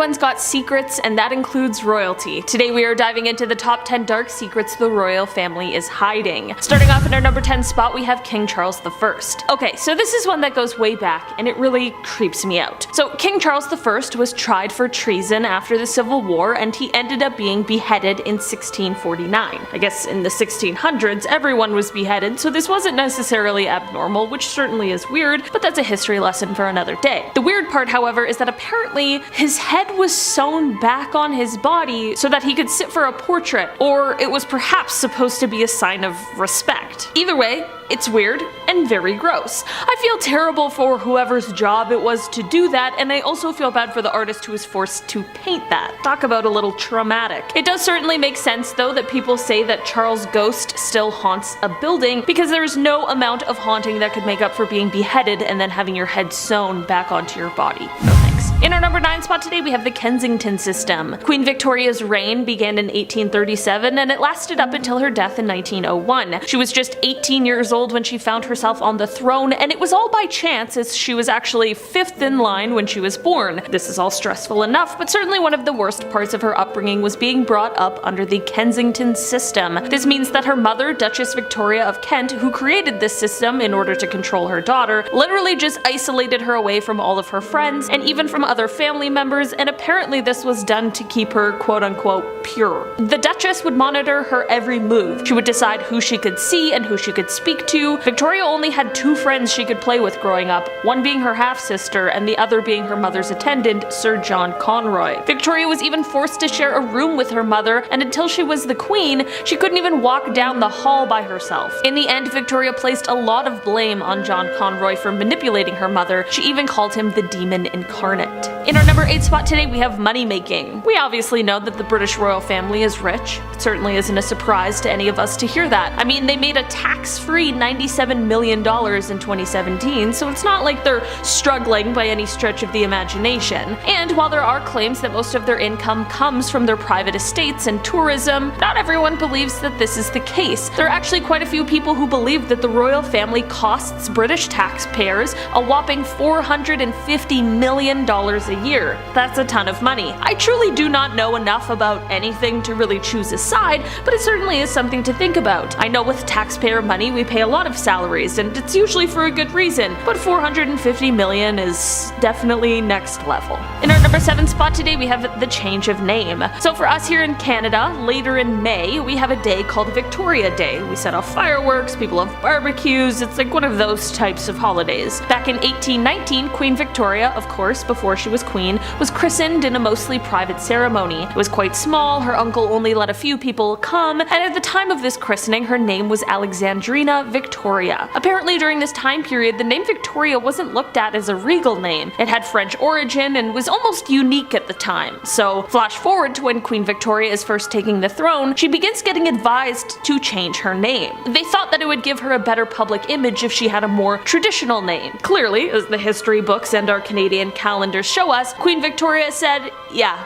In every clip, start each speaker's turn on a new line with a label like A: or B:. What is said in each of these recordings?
A: Everyone's got secrets, and that includes royalty. Today we are diving into the top 10 dark secrets the royal family is hiding. Starting off in our number 10 spot, we have King Charles I. Okay, so this is one that goes way back, and it really creeps me out. So King Charles I was tried for treason after the Civil War, and he ended up being beheaded in 1649. I guess in the 1600s everyone was beheaded, so this wasn't necessarily abnormal, which certainly is weird, but that's a history lesson for another day. The weird part, however, is that apparently his head was sewn back on his body so that he could sit for a portrait, or it was perhaps supposed to be a sign of respect. Either way, it's weird and very gross. I feel terrible for whoever's job it was to do that, and I also feel bad for the artist who was forced to paint that. Talk about a little traumatic. It does certainly make sense though that people say that Charles' ghost still haunts a building, because there is no amount of haunting that could make up for being beheaded and then having your head sewn back onto your body. No thanks. In our number 9 spot today, we have the Kensington system. Queen Victoria's reign began in 1837 and it lasted up until her death in 1901. She was just 18 years old when she found herself on the throne, and it was all by chance, as she was actually 5th in line when she was born. This is all stressful enough, but certainly one of the worst parts of her upbringing was being brought up under the Kensington system. This means that her mother, Duchess Victoria of Kent, who created this system in order to control her daughter, literally just isolated her away from all of her friends and even from other family members, and apparently this was done to keep her quote-unquote pure. The Duchess would monitor her every move. She would decide who she could see and who she could speak to. Victoria only had 2 friends she could play with growing up, one being her half-sister and the other being her mother's attendant, Sir John Conroy. Victoria was even forced to share a room with her mother, and until she was the queen, she couldn't even walk down the hall by herself. In the end, Victoria placed a lot of blame on John Conroy for manipulating her mother. She even called him the demon incarnate. In our number 8 spot today, we have money making. We obviously know that the British royal family is rich. It certainly isn't a surprise to any of us to hear that. I mean, they made a tax-free $97 million in 2017, so it's not like they're struggling by any stretch of the imagination. And while there are claims that most of their income comes from their private estates and tourism, not everyone believes that this is the case. There are actually quite a few people who believe that the royal family costs British taxpayers a whopping $450 million a year. That's a ton of money. I truly do not know enough about anything to really choose a side, but it certainly is something to think about. I know with taxpayer money we pay a lot of salaries, and it's usually for a good reason, but $450 million is definitely next level. In our number 7 spot today, we have the change of name. So for us here in Canada, later in May, we have a day called Victoria Day. We set off fireworks, people have barbecues, it's like one of those types of holidays. Back in 1819, Queen Victoria, of course, before she was queen, was christened in a mostly private ceremony. It was quite small, her uncle only let a few people come, and at the time of this christening, her name was Alexandrina Victoria. Apparently during this time period, the name Victoria wasn't looked at as a regal name. It had French origin and was almost unique at the time. So flash forward to when Queen Victoria is first taking the throne, she begins getting advised to change her name. They thought that it would give her a better public image if she had a more traditional name. Clearly, as the history books and our Canadian calendars show us, Queen Victoria said, yeah,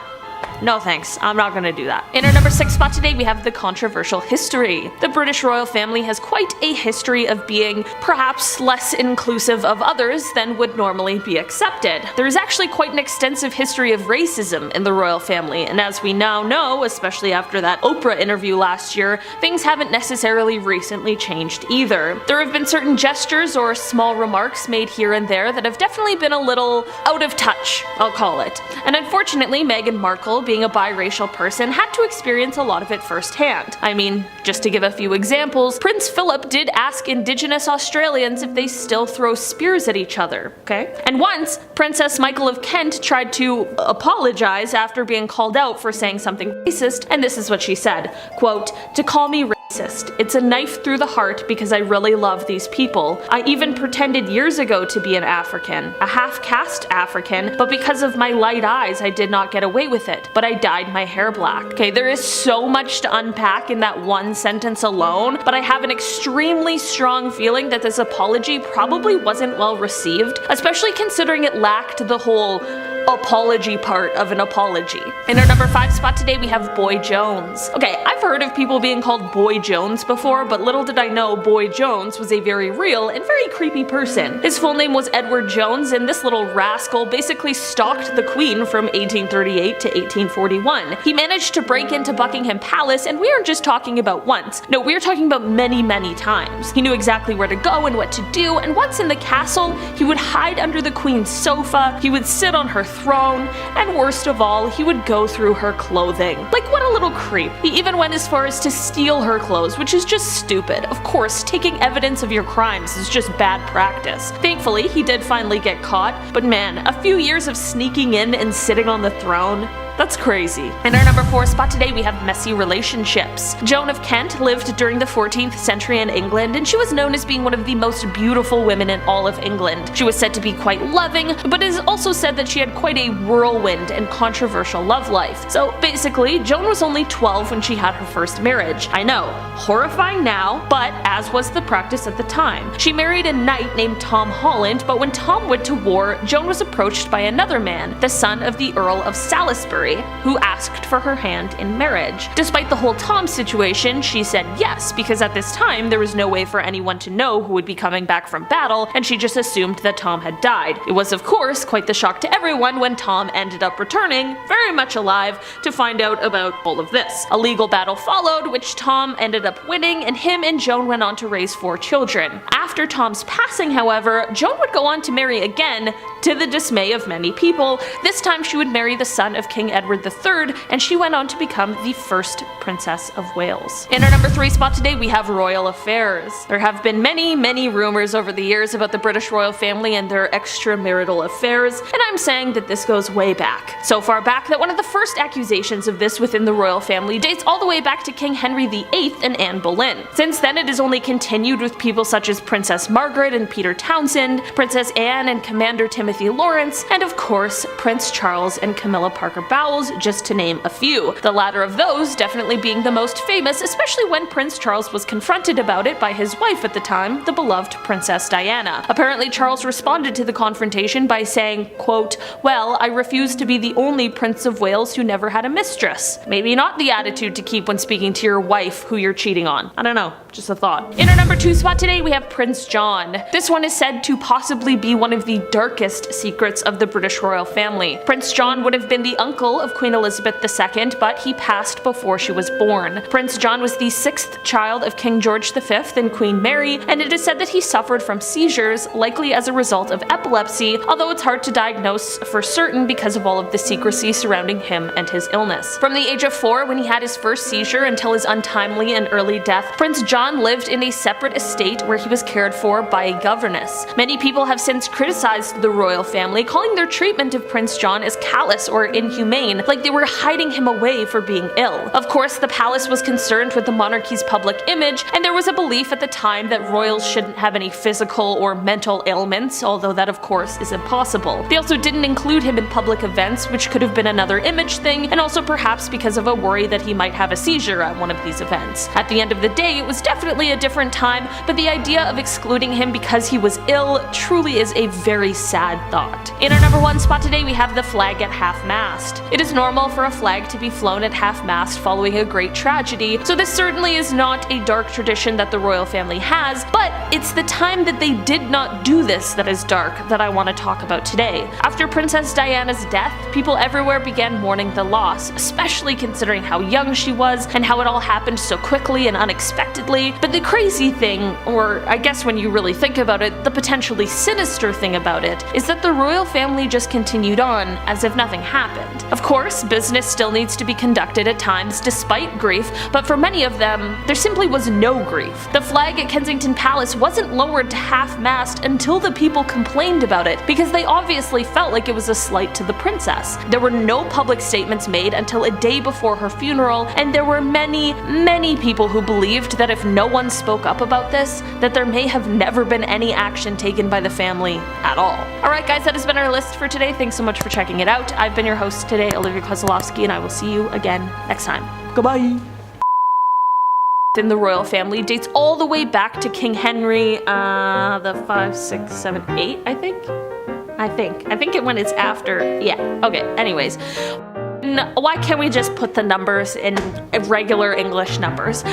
A: no thanks, I'm not gonna do that. In our number 6 spot today, we have the controversial history. The British royal family has quite a history of being perhaps less inclusive of others than would normally be accepted. There is actually quite an extensive history of racism in the royal family, and as we now know, especially after that Oprah interview last year, things haven't necessarily recently changed either. There have been certain gestures or small remarks made here and there that have definitely been a little out of touch, I'll call it. And unfortunately, Meghan Markle, being a biracial person, had to experience a lot of it firsthand. I mean, just to give a few examples, Prince Philip did ask Indigenous Australians if they still throw spears at each other, okay? And once, Princess Michael of Kent tried to apologize after being called out for saying something racist, and this is what she said, quote, "To call me racist, it's a knife through the heart because I really love these people. I even pretended years ago to be an African, a half-caste African, but because of my light eyes I did not get away with it, but I dyed my hair black." Okay, there is so much to unpack in that one sentence alone, but I have an extremely strong feeling that this apology probably wasn't well received, especially considering it lacked the whole apology part of an apology. In our number 5 spot today, we have Boy Jones. Okay, I've heard of people being called Boy Jones before, but little did I know Boy Jones was a very real and very creepy person. His full name was Edward Jones, and this little rascal basically stalked the Queen from 1838 to 1841. He managed to break into Buckingham Palace, and we aren't just talking about once. No, we're talking about many, many times. He knew exactly where to go and what to do, and once in the castle, he would hide under the Queen's sofa, he would sit on her throne, and worst of all, he would go through her clothing. Like, what a little creep. He even went as far as to steal her clothes, which is just stupid. Of course, taking evidence of your crimes is just bad practice. Thankfully, he did finally get caught, but man, a few years of sneaking in and sitting on the throne, that's crazy. In our number 4 spot today, we have messy relationships. Joan of Kent lived during the 14th century in England, and she was known as being one of the most beautiful women in all of England. She was said to be quite loving, but it is also said that she had quite a whirlwind and controversial love life. So basically, Joan was only 12 when she had her first marriage. I know, horrifying now, but as was the practice at the time. She married a knight named Tom Holland, but when Tom went to war, Joan was approached by another man, the son of the Earl of Salisbury, who asked for her hand in marriage. Despite the whole Tom situation, she said yes, because at this time there was no way for anyone to know who would be coming back from battle, and she just assumed that Tom had died. It was of course quite the shock to everyone when Tom ended up returning, very much alive, to find out about all of this. A legal battle followed, which Tom ended up winning, and him and Joan went on to raise 4 children. After Tom's passing, however, Joan would go on to marry again, to the dismay of many people. This time she would marry the son of King Edward III, and she went on to become the first Princess of Wales. In our number 3 spot today, we have royal affairs. There have been many, many rumors over the years about the British royal family and their extramarital affairs, and I'm saying that this goes way back. So far back that one of the first accusations of this within the royal family dates all the way back to King Henry VIII and Anne Boleyn. Since then, it has only continued with people such as Princess Margaret and Peter Townsend, Princess Anne and Commander Timothy Lawrence, and of course, Prince Charles and Camilla Parker Bowles, just to name a few. The latter of those definitely being the most famous, especially when Prince Charles was confronted about it by his wife at the time, the beloved Princess Diana. Apparently, Charles responded to the confrontation by saying, quote, "Well, I refuse to be the only Prince of Wales who never had a mistress." Maybe not the attitude to keep when speaking to your wife who you're cheating on. I don't know, just a thought. In our number 2 spot today, we have Prince John. This one is said to possibly be one of the darkest secrets of the British royal family. Prince John would have been the uncle of Queen Elizabeth II, but he passed before she was born. Prince John was the 6th child of King George V and Queen Mary, and it is said that he suffered from seizures, likely as a result of epilepsy, although it's hard to diagnose for certain because of all of the secrecy surrounding him and his illness. From the age of 4, when he had his first seizure, until his untimely and early death, Prince John lived in a separate estate where he was cared for by a governess. Many people have since criticized the royal family, calling their treatment of Prince John as callous or inhumane, like they were hiding him away for being ill. Of course, the palace was concerned with the monarchy's public image, and there was a belief at the time that royals shouldn't have any physical or mental ailments, although that of course is impossible. They also didn't include him in public events, which could have been another image thing, and also perhaps because of a worry that he might have a seizure at one of these events. At the end of the day, it was definitely a different time, but the idea of excluding him because he was ill truly is a very sad thought. In our number 1 spot today, we have the flag at half-mast. It is normal for a flag to be flown at half-mast following a great tragedy, so this certainly is not a dark tradition that the royal family has, but it's the time that they did not do this that is dark that I want to talk about today. After Princess Diana's death, people everywhere began mourning the loss, especially considering how young she was and how it all happened so quickly and unexpectedly. But the crazy thing, or I guess when you really think about it, the potentially sinister thing about it, is that the royal family just continued on as if nothing happened. Of course, business still needs to be conducted at times despite grief, but for many of them, there simply was no grief. The flag at Kensington Palace wasn't lowered to half-mast until the people complained about it, because they obviously felt like it was a slight to the princess. There were no public statements made until a day before her funeral, and there were many, many people who believed that if no one spoke up about this, that there may have never been any action taken by the family at all. Alright guys, that has been our list for today. Thanks so much for checking it out. I've been your host today, Olivia Kozlowski, and I will see you again next time. Goodbye! In the royal family dates all the way back to King Henry, the 5, 6, 7, 8, I think? I think it when it's after, yeah, okay, anyways. Why can't we just put the numbers in regular English numbers?